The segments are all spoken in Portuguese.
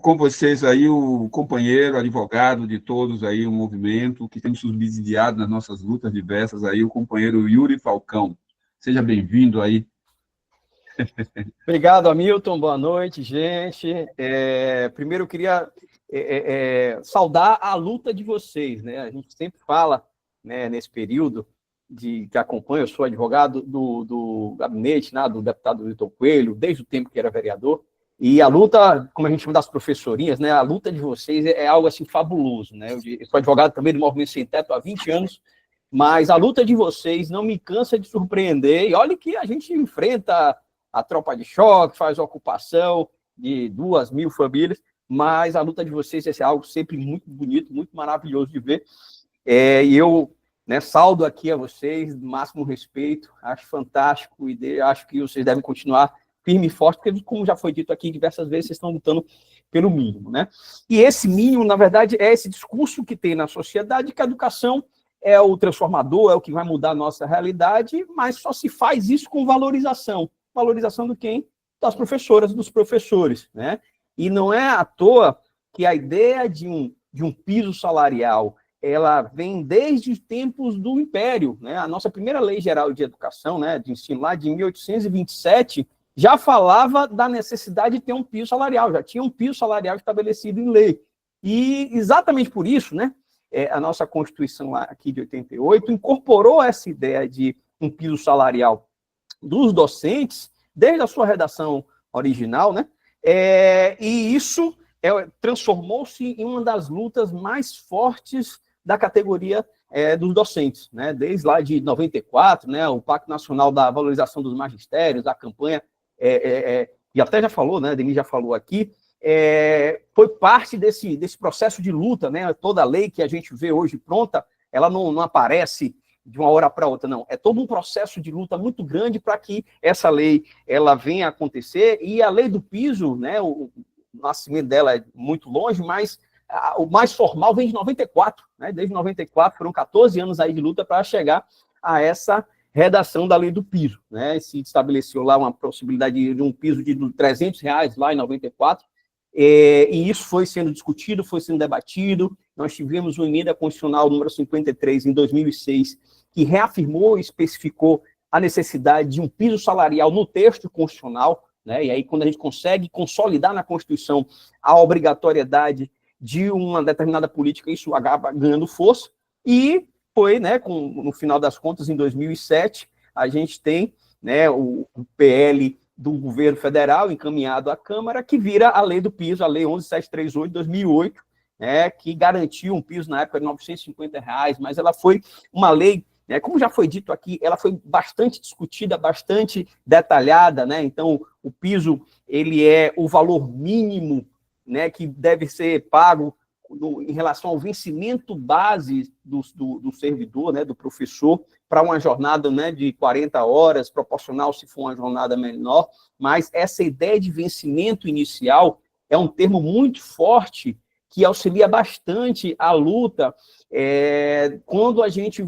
Com vocês aí, o companheiro, advogado de todos aí, o movimento que temos subsidiado nas nossas lutas diversas aí, o companheiro Yuri Falcão. Seja bem-vindo aí. Obrigado, Hamilton. Boa noite, gente. Primeiro, eu queria saudar a luta de vocês, né? A gente sempre fala, né, nesse período que acompanha, eu sou advogado do gabinete, né, do deputado Vitor Coelho, desde o tempo que era vereador, e a luta, como a gente chama das professorinhas, né, a luta de vocês é algo assim fabuloso, né? Eu sou advogado também do Movimento Sem Teto há 20 anos, mas a luta de vocês não me cansa de surpreender, e olha que a gente enfrenta a tropa de choque, faz ocupação de 2.000 famílias, mas a luta de vocês é algo sempre muito bonito, muito maravilhoso de ver, e eu, né, saldo aqui a vocês, máximo respeito, acho fantástico, e acho que vocês devem continuar firme e forte, porque, como já foi dito aqui diversas vezes, vocês estão lutando pelo mínimo, né? E esse mínimo, na verdade, é esse discurso que tem na sociedade, que a educação é o transformador, é o que vai mudar a nossa realidade, mas só se faz isso com valorização. Valorização do quem? Das professoras, dos professores, né? E não é à toa que a ideia de um piso salarial, ela vem desde os tempos do Império, né? A nossa primeira Lei Geral de Educação, né, de ensino lá de 1827, já falava da necessidade de ter um piso salarial, já tinha um piso salarial estabelecido em lei. E exatamente por isso, né, a nossa Constituição lá aqui de 88 incorporou essa ideia de um piso salarial dos docentes, desde a sua redação original, né? E isso transformou-se em uma das lutas mais fortes da categoria dos docentes, né? Desde lá de 94, né? O Pacto Nacional da Valorização dos Magistérios, a campanha, e até já falou, né? Denis já falou aqui, foi parte desse processo de luta, né? Toda a lei que a gente vê hoje pronta, ela não aparece de uma hora para outra, não. É todo um processo de luta muito grande para que essa lei ela venha a acontecer, e a lei do piso, né, o nascimento dela é muito longe, mas o mais formal vem de 94, né, desde 94, foram 14 anos aí de luta para chegar a essa redação da lei do piso, né, se estabeleceu lá uma possibilidade de um piso de R$300 lá em 94, e isso foi sendo discutido, foi sendo debatido. Nós tivemos uma emenda constitucional número 53 em 2006, que reafirmou e especificou a necessidade de um piso salarial no texto constitucional, né? E aí, quando a gente consegue consolidar na Constituição a obrigatoriedade de uma determinada política, isso acaba ganhando força, e foi, né, no final das contas, em 2007, a gente tem, né, o PL do governo federal encaminhado à Câmara, que vira a lei do piso, a lei 11.738 de 2008, né, que garantiu um piso na época de R$950, mas ela foi uma lei, né, como já foi dito aqui, ela foi bastante discutida, bastante detalhada, né? Então, o piso, ele é o valor mínimo, né, que deve ser pago em relação ao vencimento base do servidor, né, do professor, para uma jornada, né, de 40 horas, proporcional se for uma jornada menor, mas essa ideia de vencimento inicial é um termo muito forte que auxilia bastante a luta quando a gente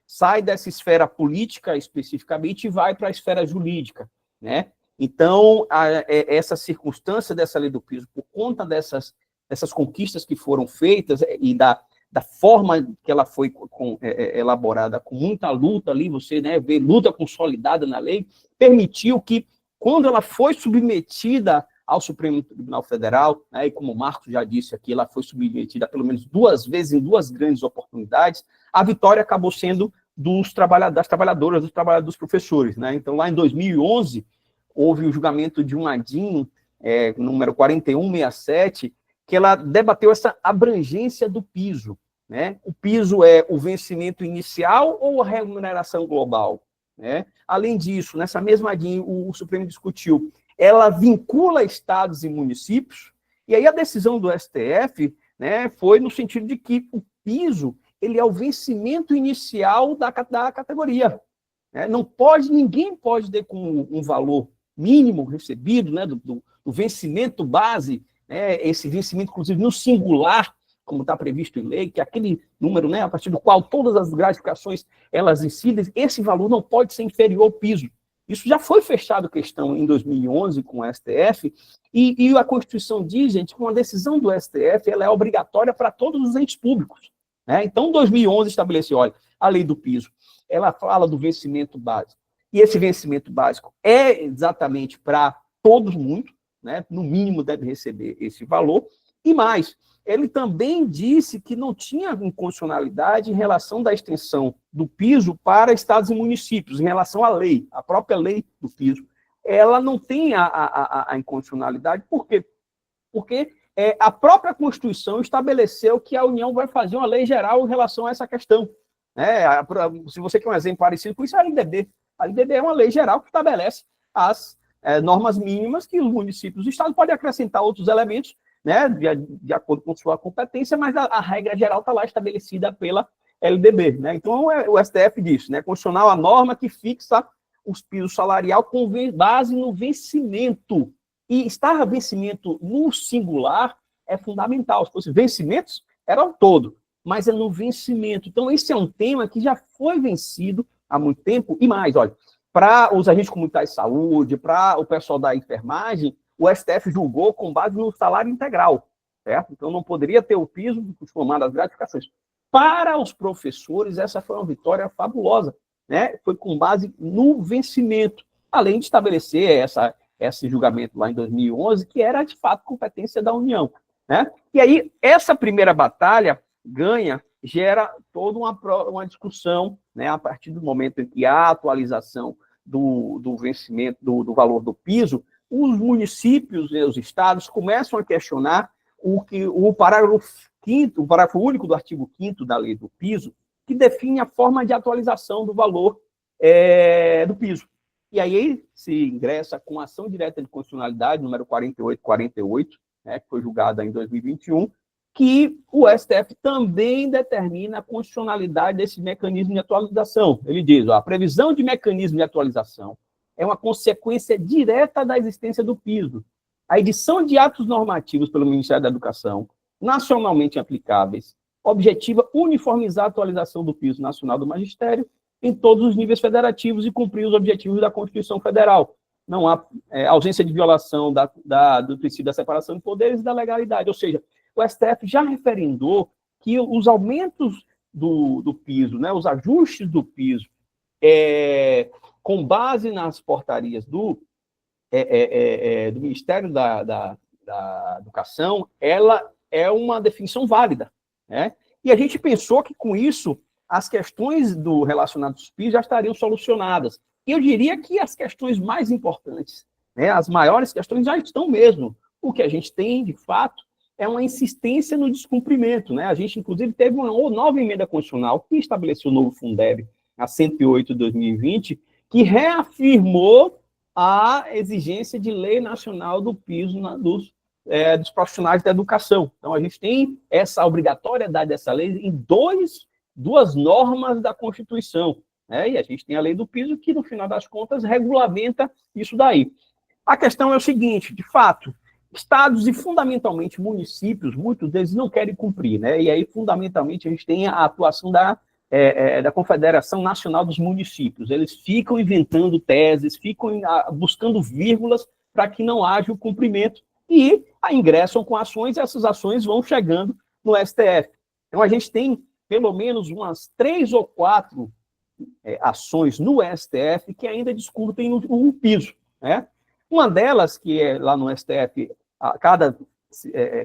sai dessa esfera política especificamente e vai para a esfera jurídica, né? Então, essa circunstância dessa lei do piso, por conta dessas conquistas que foram feitas e da forma que ela foi elaborada com muita luta ali, você, né, vê luta consolidada na lei, permitiu que, quando ela foi submetida ao Supremo Tribunal Federal, né, e como o Marcos já disse aqui, ela foi submetida pelo menos 2 vezes em 2 grandes oportunidades, a vitória acabou sendo das trabalhadoras, dos trabalhadores, dos professores, né? Então, lá em 2011, houve o julgamento de um ADIM, número 4167, que ela debateu essa abrangência do piso, né? O piso é o vencimento inicial ou a remuneração global, né? Além disso, nessa mesma ADIM, o Supremo discutiu, ela vincula estados e municípios, e aí a decisão do STF, né, foi no sentido de que o piso, ele é o vencimento inicial da categoria, né? Ninguém pode ter com um valor mínimo recebido, né, do vencimento base, né, esse vencimento, inclusive, no singular, como está previsto em lei, que é aquele número, né, a partir do qual todas as gratificações elas incidem, esse valor não pode ser inferior ao piso. Isso já foi fechado questão em 2011 com o STF, e a Constituição diz, gente, que uma decisão do STF ela é obrigatória para todos os entes públicos. Né? Então, 2011 estabeleceu, olha, a lei do piso, ela fala do vencimento básico. E esse vencimento básico é exatamente para todos muito, né? No mínimo deve receber esse valor, e mais, ele também disse que não tinha inconstitucionalidade em relação da extensão do piso para estados e municípios, em relação à lei, a própria lei do piso. Ela não tem a inconstitucionalidade, por quê? Porque a própria Constituição estabeleceu que a União vai fazer uma lei geral em relação a essa questão. Se você quer um exemplo parecido com isso, é a LDB. A LDB é uma lei geral que estabelece as normas mínimas que os municípios e o Estado podem acrescentar outros elementos, né, de acordo com sua competência, mas a regra geral está lá estabelecida pela LDB. Né? Então, o STF diz, né, constitucional a norma que fixa os pisos salarial com base no vencimento. E estar vencimento no singular é fundamental. Se fosse vencimentos, era o todo, mas é no vencimento. Então, esse é um tema que já foi vencido há muito tempo, e mais, olha, para os agentes comunitários de saúde, para o pessoal da enfermagem, o STF julgou com base no salário integral, certo? Então, não poderia ter o piso somado às gratificações. Para os professores, essa foi uma vitória fabulosa, né? Foi com base no vencimento, além de estabelecer esse julgamento lá em 2011, que era, de fato, competência da União, né? E aí, essa primeira batalha gera toda uma discussão, né, a partir do momento em que há a atualização do vencimento, do valor do piso, os municípios e os estados começam a questionar o parágrafo 5º, o parágrafo único do artigo 5º da lei do piso, que define a forma de atualização do valor do piso. E aí se ingressa com a ação direta de constitucionalidade, número 4848, né, que foi julgada em 2021, que o STF também determina a constitucionalidade desse mecanismo de atualização. Ele diz, a previsão de mecanismo de atualização é uma consequência direta da existência do piso. A edição de atos normativos pelo Ministério da Educação, nacionalmente aplicáveis, objetiva uniformizar a atualização do piso nacional do magistério em todos os níveis federativos e cumprir os objetivos da Constituição Federal. Não há ausência de violação do princípio da separação de poderes e da legalidade. Ou seja, o STF já referendou que os aumentos do piso, né, os ajustes do piso, com base nas portarias do Ministério da Educação, ela é uma definição válida. Né? E a gente pensou que, com isso, as questões relacionadas aos pisos já estariam solucionadas. E eu diria que as questões mais importantes, né, as maiores questões já estão mesmo. O que a gente tem, de fato, é uma insistência no descumprimento. Né? A gente, inclusive, teve uma nova emenda constitucional que estabeleceu o novo Fundeb, a 108 de 2020, que reafirmou a exigência de lei nacional do piso dos profissionais da educação. Então, a gente tem essa obrigatoriedade dessa lei em duas normas da Constituição. Né? E a gente tem a lei do piso que, no final das contas, regulamenta isso daí. A questão é o seguinte, de fato, estados e, fundamentalmente, municípios, muitos deles não querem cumprir, né? E aí, fundamentalmente, a gente tem a atuação da Confederação Nacional dos Municípios. Eles ficam inventando teses, ficam buscando vírgulas para que não haja o cumprimento e ingressam com ações, e essas ações vão chegando no STF. Então, a gente tem pelo menos umas 3 ou 4 ações no STF que ainda discutem o piso. Né? Uma delas, que é lá no STF, cada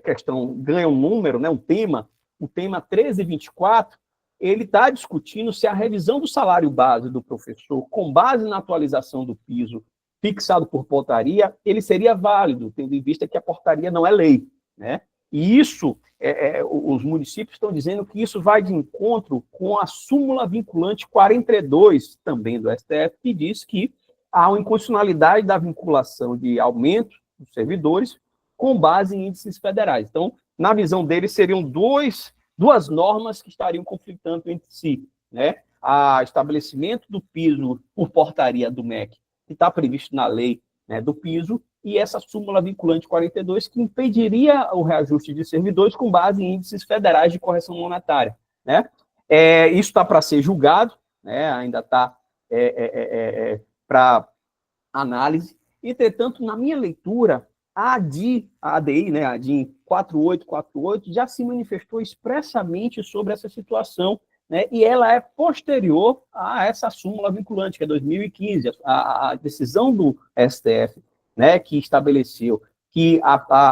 questão ganha um número, né, um tema, o tema 1324, ele está discutindo se a revisão do salário base do professor, com base na atualização do piso fixado por portaria, ele seria válido, tendo em vista que a portaria não é lei. Né? E isso, os municípios estão dizendo que isso vai de encontro com a súmula vinculante 42, também do STF, que diz que há uma inconstitucionalidade da vinculação de aumento dos servidores com base em índices federais. Então, na visão deles, seriam duas normas que estariam conflitando entre si. Né? O estabelecimento do piso por portaria do MEC, que está previsto na lei, né, do piso, e essa súmula vinculante 42, que impediria o reajuste de servidores com base em índices federais de correção monetária. Né? Isso está para ser julgado, né? Ainda está para análise. Entretanto, na minha leitura, a ADI, né, a DIN 4848, já se manifestou expressamente sobre essa situação, né, e ela é posterior a essa súmula vinculante, que é 2015, a decisão do STF, né, que estabeleceu que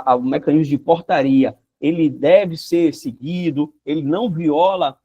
o mecanismo de portaria ele deve ser seguido, ele não viola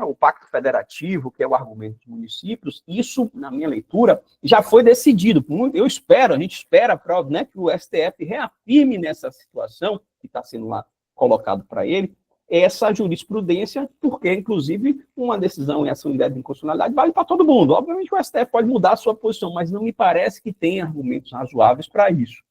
o Pacto Federativo, que é o argumento dos municípios. Isso, na minha leitura, já foi decidido. Eu espero, a gente espera, né, que o STF reafirme nessa situação que está sendo lá colocado para ele, essa jurisprudência, porque, inclusive, uma decisão em ação direta de inconstitucionalidade vale para todo mundo. Obviamente, o STF pode mudar a sua posição, mas não me parece que tenha argumentos razoáveis para isso.